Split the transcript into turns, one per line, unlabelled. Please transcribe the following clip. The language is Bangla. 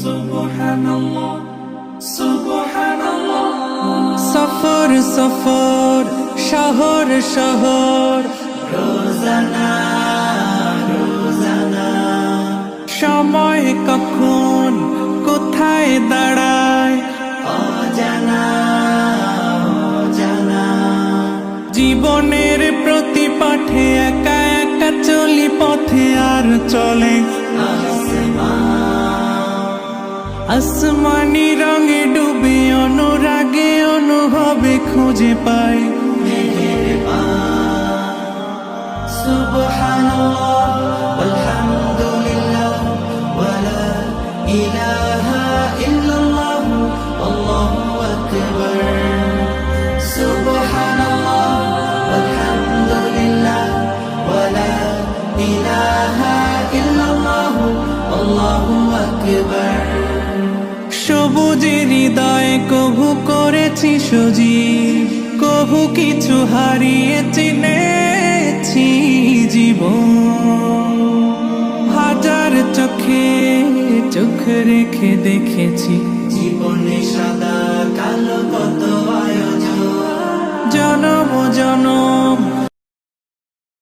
সুবহানাল্লাহ সুবহানাল্লাহ। সফর সফর শহর শহর রোজানা রোজানা, সময় কখন কোথায় দাঁড়ায় অজানা অজানা। জীবনের প্রতি পাঠে একা একা চলি পথে আর চলে আসমানি রঙে ডুবে অনুরাগে অনুভবে খুঁজে পাই সুবহানাল্লাহ আলহামদুলিল্লাহ ওয়ালা ইলাহা ইল্লাল্লাহ আল্লাহু আকবার। সুবহানাল্লাহ আলহামদুলিল্লাহ ওয়ালা ইলাহা ইল্লাল্লাহ আল্লাহু আকবার। সবুজের হৃদয়ে কভু করেছি সজীব, কভু কিছু হারিয়ে চিনেছি জীবন। হাজার চোখে চোখ রেখে দেখেছি জীবনে সাদা কালো কত আয়োজন। জনম জনম